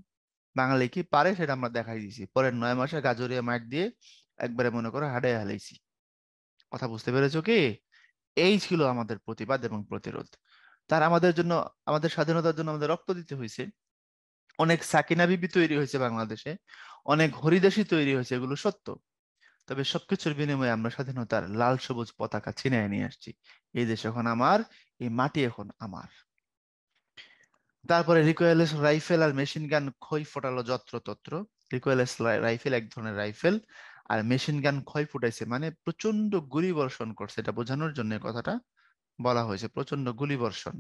বাঙালি কি পারে সেটা আমরা দেখাই দিয়েছি, পরের 9 মাসে গাজরিয়া মাইট দিয়ে একবারে মনে করো হাঁটাই হালাইছি। কথা বুঝতে পেরেছো কি? এই ছিল আমাদের প্রতিবাদ এবং প্রতিরোধ। তার আমাদের জন্য, আমাদের স্বাধীনতার জন্য আমাদের রক্ত দিতে হয়েছে, অনেক সাকিনা বিবি তৈরি হয়েছে বাংলাদেশে, অনেক হরিদাসী তৈরি হয়েছে, এগুলো সত্য। তবে সবকিছুর বিনিময়ে আমরা স্বাধীনতার লাল সবুজ পতাকা ছিনিয়ে নিয়ে আসছি। এই দেশ এখন আমার, এই মাটি এখন আমার। তারপরে রিকোয়েললেস রাইফেল আর মেশিন গান খই ফোটালো যত্রতত্র। রিকোয়েললেস রাইফেল এক ধরনের রাইফেল, আর মেশিন গান খই ফুটাইছে, মানে প্রচন্ড গুলি বর্ষণ করছে, এটা বোঝানোর জন্য এই কথাটা বলা হয়েছে, প্রচন্ড গুলি বর্ষণ।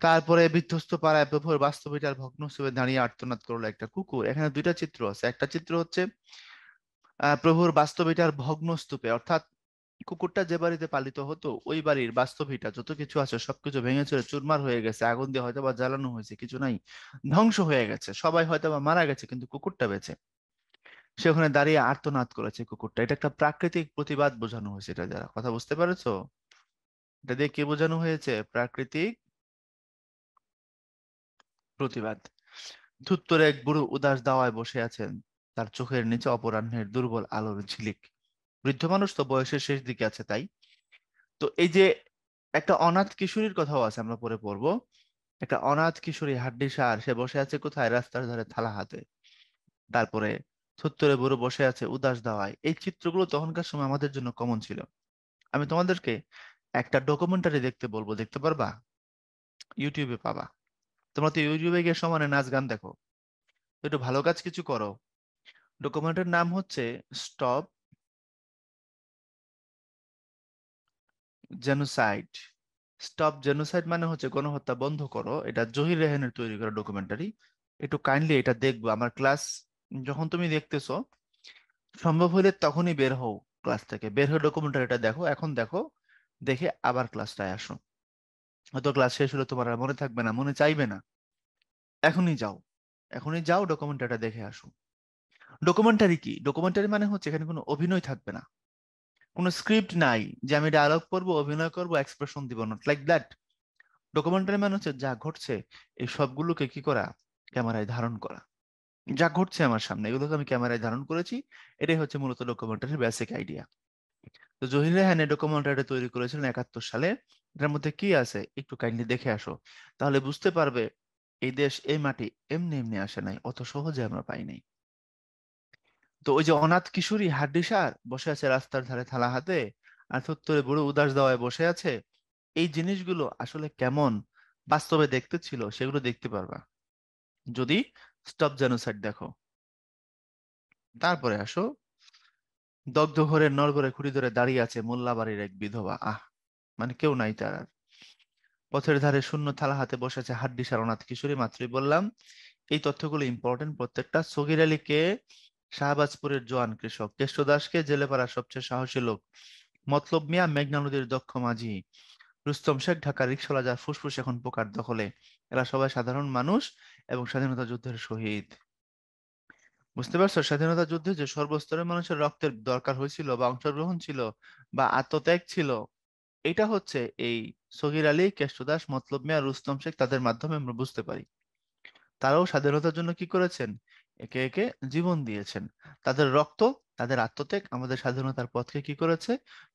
তারপরে বিধ্বস্ত পাড়ায় প্রভুর বাস্তবিটার ভগ্নস্তূপে দাঁড়িয়ে আর্তনাদ করলো একটা কুকুর। এখানে দুইটা চিত্র আছে, একটা চিত্র হচ্ছে প্রভুর বাস্তবিটার ভগ্নস্তূপে, অর্থাৎ কুকুরটা যে বাড়িতে পালিত হতো, ওই বাড়ির বাস্তবিটা যত কিছু আছে সবকিছু ভেঙে চুরে চুরমার হয়ে গেছে, আগুন দিয়ে হয়তো বা জ্বালানো হয়েছে, কিছু নাই, ধ্বংস হয়ে গেছে, সবাই হয়তো বা মারা গেছে, কিন্তু কুকুরটা বেঁচে। সে ওখানে দাঁড়িয়ে আর্তনাদ করেছে কুকুরটা, এটা একটা প্রাকৃতিক প্রতিবাদ বোঝানো হয়েছে। এটা যারা কথা বুঝতে পেরেছো, এটা দিয়ে কি বোঝানো হয়েছে? প্রাকৃতিক প্রতিবাদ। ধুত্তরে এক বুড়ো উদাস দাওয়ায় বসে আছেন, তার চোখের নিচে অপরাহ্নের দুর্বল আলোর ঝিলিক। বৃদ্ধ মানুষ তো, বয়সের শেষ দিকে আছে তাই। তো এই যে একটা অনাথ কিশোরীর কথাও আছে, আমরা পরে পড়বো। একটা অনাথ কিশোরী হাড্ডিসার, সে বসে আছে কোথায়? রাস্তার ধারে থালা হাতে। তারপরে থুত্তরে বুড়ো বসে আছে উদাস দাওয়ায়। এই চিত্রগুলো তখনকার সময় আমাদের জন্য কমন ছিল। আমি তোমাদেরকে একটা ডকুমেন্টারি দেখতে বলবো, দেখতে পারবা? ইউটিউবে পাবা। তোমরা তো ইউটিউবে গিয়ে সমানে নাচ গান দেখো, তো একটু ভালো কাজ কিছু করো। ডকুমেন্টারির নাম হচ্ছে স্টপ জেনোসাইড। স্টপ জেনোসাইড মানে হচ্ছে গণহত্যা বন্ধ করো। এটা জহির রেহানের তৈরি করা ডকুমেন্টারি। একটু কাইন্ডলি এটা দেখবো। আমার ক্লাস যখন তুমি দেখতেছো, সম্ভব হলে তখনই বের হও, ক্লাস থেকে বের হয়ে ডকুমেন্টারিটা দেখো, এখন দেখো, দেখে আবার ক্লাসটায় আসো। হয়তো ক্লাস শেষ হলে তোমার আর মনে থাকবে না, মনে চাইবে না, এখনই যাও, এখনই যাও ডকুমেন্টারিটা দেখে আসো। ডকুমেন্টারি কি? ডকুমেন্টারি মানে হচ্ছে এখানে কোনো অভিনয় থাকবে না, কোনো স্ক্রিপ্ট নাই যে আমি ডায়লগ পড়বো, অভিনয় করবো, এক্সপ্রেশন দিব, নট লাইক দ্যাট। ডকুমেন্টারি মানে হচ্ছে যা ঘটছে এই সবগুলোকে কি করা? ক্যামেরায় ধারণ করা। যা ঘটছে আমার সামনে এগুলোকে আমি ক্যামেরায় ধারণ করেছি, এটাই হচ্ছে মূলত ডকুমেন্টারির বেসিক আইডিয়া। তো জহির রেহান এই ডকুমেন্টারিটা তৈরি করেছিলেন 71 সালে। এটার মধ্যে কি আছে একটু কাইন্ডলি দেখে আসো, তাহলে বুঝতে পারবে এই দেশ, এই মাটি এমনি এমনি আসে নাই, অত সহজে আমরা পাই নাই। তো ওই যে অনাথ কিশোরী হাড্ডিসার বসে আছে রাস্তার ধারে থালা হাতে, আর থুত্তরে বুড়ো উদাস দাওয়ায় বসে আছে, এই জিনিসগুলো আসলে কেমন বাস্তবে দেখতে ছিল, সেগুলো দেখতে পারবা যদি স্টপ জেনোসাইড দেখো। তারপরে আসো, দগ্ধ ঘরের নড়বড়ে খুঁড়ি ধরে দাঁড়িয়ে আছে মোল্লা বাড়ির এক বিধবা। আহ, মানে কেউ নাই তার আর। পথের ধারে শূন্য থালা হাতে বসে আছে হাড্ডি সারনাথ কিশোরী, মাত্রই বললাম। এই তথ্যগুলো ইম্পর্টেন্ট প্রত্যেকটা। সগির আলীকে শাহবাজপুরের জোয়ান কৃষক, কেষ্ট দাসকে জেলেপাড়ার সবচেয়ে সাহসী লোক, মতলব মিয়া মেঘনা নদীর দক্ষ মাঝি, রুস্তম শেখ ঢাকার রিকশাওয়ালা যার ফুসফুস এখন পোকার দখলে। এরা সবাই সাধারণ মানুষ এবং স্বাধীনতা যুদ্ধের শহীদ। বুঝতে পারছো, স্বাধীনতা যুদ্ধে যে সর্বস্তরের মানুষের রক্তের দরকার হয়েছিল বা অংশগ্রহণ ছিল বা আত্মত্যাগ ছিল, এটা হচ্ছে এই সগির আলী, কেষ্ট দাস, মতলব মিয়া, রুস্তম শেখ, তাদের মাধ্যমে আমরা বুঝতে পারি। তারাও স্বাধীনতার জন্য কি করেছেন? একে একে জীবন দিয়েছেন। তাদের রক্ত, তাদের আত্মত্যাগ আমাদের স্বাধীনতার পথকে কি করেছে?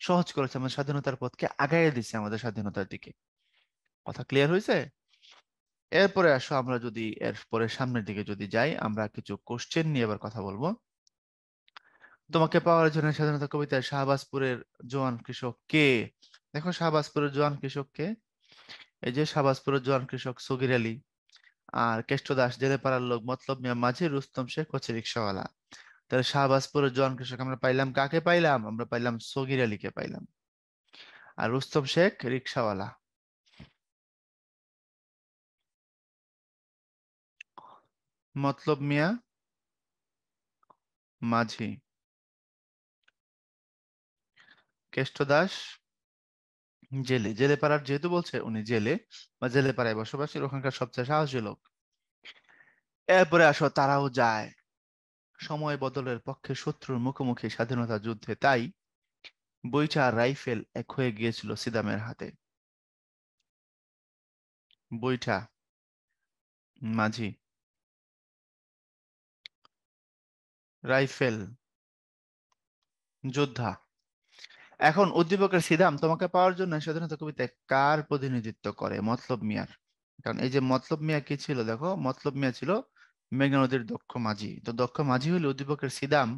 সহজ করেছে, আমাদের স্বাধীনতার পথকে আগাইয়ে দিচ্ছে আমাদের স্বাধীনতার দিকে। কথা ক্লিয়ার হয়েছে? এরপরে আসো আমরা যদি এরপরে সামনের দিকে যদি যাই, আমরা কিছু কোশ্চেন নিয়ে এবার কথা বলবো। তোমাকে পাওয়ার জন্য স্বাধীনতা কবিতায় শাহবাজপুরের জোয়ান কৃষক কে? দেখো শাহবাজপুরের জোয়ান কৃষক কে? এই যে শাহবাজপুরের জোয়ান কৃষক সগির আলী, আর কেষ্ট দাস জেলেপাড়ার লোক, মতলব মিয়া মাঝি, রুস্তম শেখ হচ্ছে রিক্সাওয়ালা। তাহলে শাহবাজপুরের জোয়ান কৃষক আমরা পাইলাম কাকে? পাইলাম আমরা পাইলাম সগির আলীকে পাইলাম। আর রুস্তম শেখ রিক্সাওয়ালা, মতলব মিয়া মাঝি, কেষ্ট দাস জেলে। জেলে পাড়ার যেহেতু বলছে উনি জেলে বা জেলে পাড়ায় বসবাসী, ওখানকার সবচেয়ে সাহসী লোক। এরপরে আসো তারাও যায় সময় বদলের পক্ষে শত্রুর মুখোমুখি স্বাধীনতা যুদ্ধে, তাই বইটা আর রাইফেল এক হয়ে গিয়েছিল সিদামের হাতে। বইটা মাঝি, রাইফেল যোদ্ধা। এখন উদ্দীপকের সিদাম তোমাকে পাওয়ার জন্য স্বাধীনতা কবিতায় কার প্রতিনিধিত্ব করে? মতলব মিয়ার। কারণ এই যে মতলব মিয়া কি ছিল, দেখো মতলব মিয়া ছিল মেঘনা নদীর দক্ষ মাঝি। তো দক্ষ মাঝি হলে উদ্দীপকের সিদাম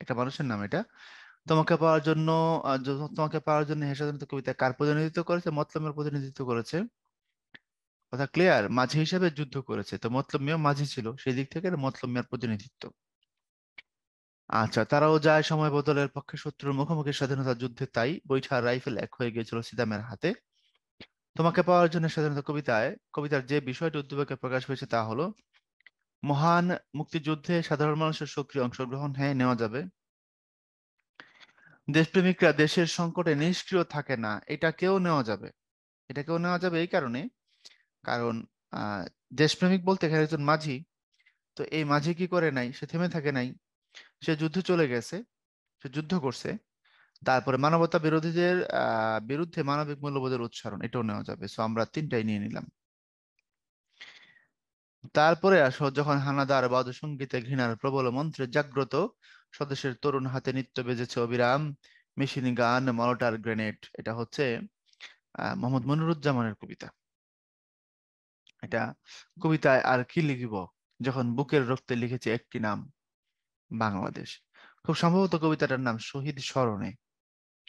একটা মানুষের নাম এটা। তোমাকে পাওয়ার জন্য তোমাকে পাওয়ার জন্য হে স্বাধীনতা কবিতায় কার প্রতিনিধিত্ব করেছে? মতলবের প্রতিনিধিত্ব করেছে। কথা ক্লিয়ার? মাঝি হিসাবে যুদ্ধ করেছে, তো মতলব মিয়া মাঝি ছিল, সেই দিক থেকে এটা মতলব মিয়ার প্রতিনিধিত্ব। আচ্ছা, তারাও যায় সময় বদলের পক্ষে শত্রুর মুখোমুখি স্বাধীনতা যুদ্ধে, তাই বৈঠা আর রাইফেল এক হয়ে গিয়েছিল সিদামের হাতে। তোমাকে পাওয়ার জন্য স্বাধীনতা কবিতায় কবিতার যে বিষয়টি উদ্দীপকে প্রকাশ হয়েছে তা হলো মহান মুক্তিযুদ্ধে সাধারণ মানুষের সক্রিয় অংশগ্রহণ। হ্যাঁ, নেওয়া যাবে। দেশপ্রেমিকরা দেশের সংকটে নিষ্ক্রিয় থাকে না, এটাকেও নেওয়া যাবে। এটাকেও নেওয়া যাবে এই কারণে, কারণ আহ দেশপ্রেমিক বলতে এখানে একজন মাঝি। তো এই মাঝি কি করে নাই? সে থেমে থাকে নাই, সে যুদ্ধে চলে গেছে, সে যুদ্ধ করছে। তারপরে মানবতা বিরোধীদের বিরুদ্ধে মানবিক মূল্যবোধের উচ্চারণ, এটাও নেওয়া যাবে। সো আমরা তিনটাই নিয়ে নিলাম। তারপরে আসো যখন হানাদার বাদ্য সঙ্গীতে ঘৃণার প্রবল মন্ত্রে জাগ্রত, স্বদেশের তরুণ হাতে নিত্য বেজেছে অবিরাম, মেশিন গান, মর্টার গ্রেনেড। এটা হচ্ছে মোহাম্মদ মনিরুজ্জামানের কবিতা। এটা কবিতায় আর কি লিখব যখন বুকের রক্তে লিখেছে একটি নাম, বাংলাদেশ। খুব সম্ভবত কবিতাটার নাম শহীদ স্মরণে।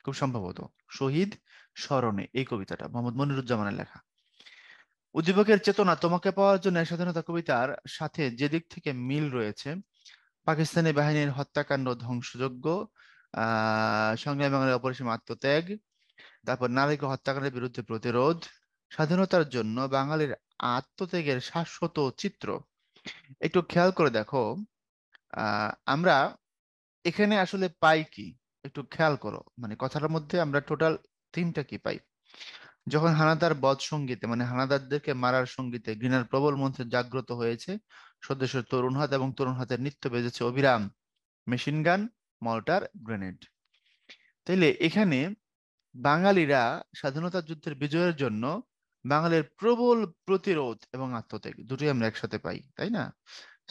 খুব সম্ভবত শহীদ স্মরণে এই কবিতাটা মোহাম্মদ মনিরুজ্জামানের লেখা। উদ্দীপকের চেতনা তোমাকে পাওয়ার জন্য স্বাধীনতা কবিতার সাথে যে দিক থেকে মিল রয়েছে, পাকিস্তানি বাহিনীর হত্যাকাণ্ড, ধ্বংসযজ্ঞ, সংগ্রামী বাঙালির অপরিসীম আত্মত্যাগ, তারপর নারীকে হত্যাকাণ্ডের বিরুদ্ধে প্রতিরোধ, স্বাধীনতার জন্য বাঙালির আত্মত্যাগের শাশ্বত চিত্র। একটু খেয়াল করে দেখো, আমরা এখানে আসলে পাই কি? একটু খেয়াল করো, মানে কথাটার মধ্যে আমরা টোটাল থিমটা কি পাই? যখন হানাদার বধ সঙ্গীতে, মানে হানাদারদেরকে মারার সঙ্গীতে ঘৃণার প্রবল মন্ত্রে জাগ্রত হয়েছে স্বদেশের তরুণ হাত, এবং তরুণ হাতের নৃত্য বেজেছে অবিরাম, মেশিন গান, মর্টার গ্রেনেড। তাইলে এখানে বাঙালিরা স্বাধীনতা যুদ্ধের বিজয়ের জন্য বাঙালির প্রবল প্রতিরোধ এবং আত্মত্যাগ দুটোই আমরা একসাথে পাই, তাই না?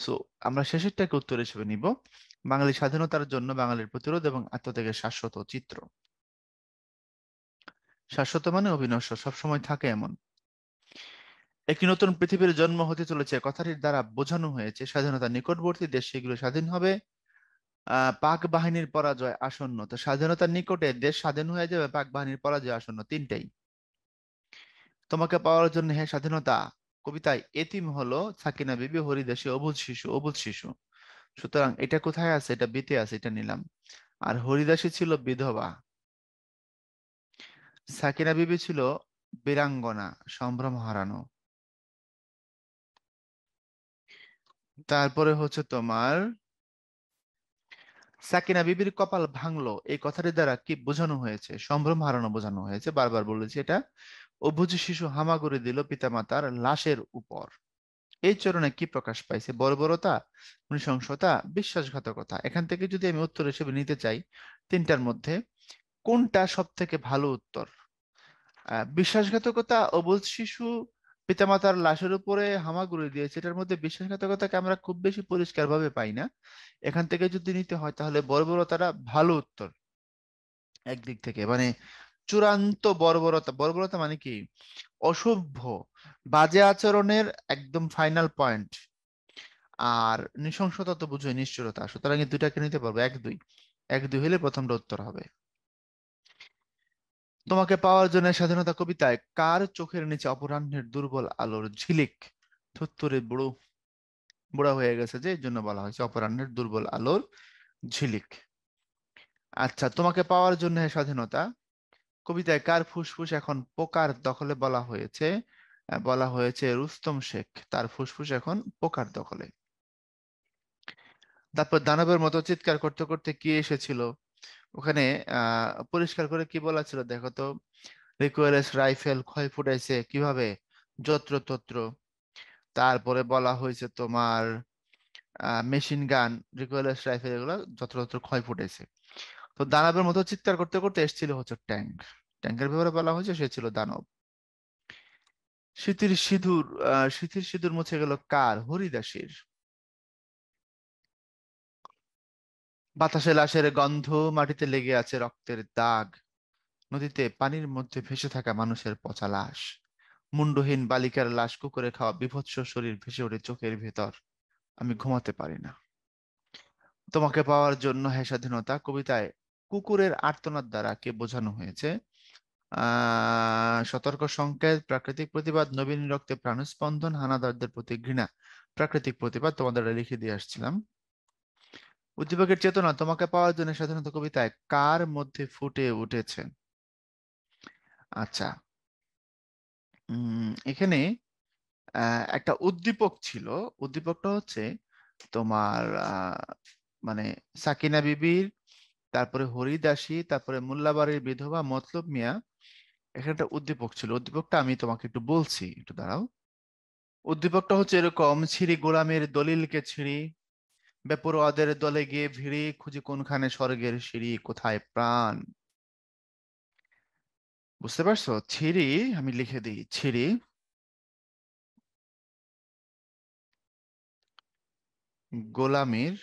সো আমরা শেষেরটাকে উত্তর হিসেবে নিব, বাঙালি স্বাধীনতার জন্য বাঙালির প্রতিরোধ এবং আত্মত্যাগের শাশ্বত চিত্র। শাশ্বত মানে অবিনশ্বর, সবসময় থাকে এমন। একটি নতুন পৃথিবীর জন্ম হতে চলেছে, কথাটির দ্বারা বোঝানো হয়েছে স্বাধীনতা নিকটবর্তী, দেশ সেগুলো স্বাধীন হবে। পাক বাহিনীর পরাজয় আসন্ন, তো স্বাধীনতার নিকটে দেশ স্বাধীন হয়ে যাবে, পাক বাহিনীর পরাজয় আসন্ন, তিনটাই। তোমাকে পাওয়ার জন্য হে স্বাধীনতা কবিতায় এতিম হলো সাকিনা বিবি, হরিদাসী অবুঝ শিশু, অবুঝ শিশু। সুতরাং এটা কোথায় আছে? এটা বিতে আছে, এটা নিলাম। আর হরিদাসী ছিল বিধবা, সাকিনা বিবি ছিল বীরাঙ্গনা, সম্ভ্রম হারানো। তারপরে হচ্ছে তোমার সাকিনা বিবির কপাল ভাঙলো, এই কথাটি দ্বারা কি বোঝানো হয়েছে? সম্ভ্রম হারানো বোঝানো হয়েছে, বারবার বলেছি এটা। অবুঝ শিশু হামাগুড়ি দিল পিতামাতার লাশের উপর, এই চরণে কি প্রকাশ পাইছে? বর্বরতা, নৃশংসতা, বিশ্বাসঘাতকতা। এখান থেকে যদি আমি উত্তর হিসেবে নিতে চাই তিনটার মধ্যে, কোনটা সব থেকে ভালো উত্তর? বিশ্বাসঘাতকতা, অবুঝ শিশু পিতামাতার লাশের উপরে হামাগুড়ি দিয়েছে, এটার মধ্যে বিশ্বাসঘাতকতাকে আমরা খুব বেশি পরিষ্কার ভাবে পাই না। এখান থেকে যদি নিতে হয় তাহলে বর্বরতাটা ভালো উত্তর একদিক থেকে, মানে চূড়ান্ত বর্বরতা। বর্বরতা মানে কি? অসভ্য, বাজে আচরণের একদম ফাইনাল পয়েন্ট। আর নৃশংসতা তো বুঝোই, নিষ্ঠুরতা। সুতরাং এই দুইটাকে নিতে পারবো, এক দুই। এক দুই হলে প্রথমটা উত্তর হবে। তোমাকে পাওয়ার জন্য স্বাধীনতা কবিতায় কার চোখের নিচে অপরাহ্নের দুর্বল আলোর ঝিলিক? থুত্তুরে বুড়ো, বুড়া হয়ে গেছে যে, এই জন্য বলা হয়েছে অপরাহ্নের দুর্বল আলোর ঝিলিক। আচ্ছা, তোমাকে পাওয়ার জন্য হে স্বাধীনতা কবিতায় কার ফুসফুস এখন পোকার দখলে? বলা হয়েছে বলা হয়েছে রুস্তম শেখ, তার ফুসফুস এখন পোকার দখলে। তারপর দানবের মতো চিৎকার করতে করতে কি এসেছিল ওখানে? পরিষ্কার করে কি বলা ছিল দেখো তো। রিকোয়েললেস রাইফেল ক্ষয় ফুটাইছে কিভাবে? যত্র তত্র। তারপরে বলা হয়েছে তোমার মেশিন গান, রিকোয়েললেস রাইফেল, এগুলো যত্রতত্র ক্ষয় ফুটাইছে। তো দানবের মতো চিৎকার করতে করতে এসেছিল হচ্ছে ট্যাঙ্ক। ট্যাঙ্কের ব্যাপারে বলা হয়েছে সে ছিল দানব। স্মৃতির সিঁদুর, স্মৃতির সিঁদুর মুছে গেল কার? হরিদাসীর। বাতাসে লাশের গন্ধ, মাটিতে লেগে আছে রক্তের দাগ, নদীতে পানির মধ্যে ভেসে থাকা মানুষের পচা লাশ, মুন্ডহীন বালিকার লাশ, কুকুরে খাওয়া বিভৎস শরীর ভেসে ওঠে চোখের ভেতর, আমি ঘুমাতে পারি না। তোমাকে পাওয়ার জন্য হে স্বাধীনতা কবিতায় কুকুরের আর্তনাদ দ্বারা কে বোঝানো হয়েছে? সতর্ক সংকেত, প্রাকৃতিক প্রতিবাদ, নবীন রক্তে প্রাণস্পন্দন, হানাদারদের প্রতি ঘৃণা। প্রাকৃতিক প্রতিবাদ, তোমাদের লিখে দিয়ে আসছিলাম। উদ্দীপকের চেতনা তোমাকে পাওয়ার জন্য স্বাধীনতা কবিতায় কার মধ্যে ফুটে উঠেছে? আচ্ছা, এখানে একটা উদ্দীপক ছিল। উদ্দীপকটা হচ্ছে তোমার মানে সাকিনা বিবির, তারপরে হরিদাসী, তারপরে মোল্লাবাড়ির বিধবা, মতলব মিয়া। এখানে একটা উদ্দীপক ছিল, উদ্দীপকটা আমি তোমাকে একটু বলছি, একটু দাঁড়াও। উদ্দীপকটা হচ্ছে এরকম: ছিঁড়ি গোলামের দলিলকে ছিঁড়ি, বেপরোয়াদের দলে গিয়ে ভিড়ি, খুঁজি কোনখানে স্বর্গের সিঁড়ি, কোথায় প্রাণ। বুঝতে পারছো? ছিঁড়ি, আমি লিখে দিই, ছিঁড়ি গোলামীর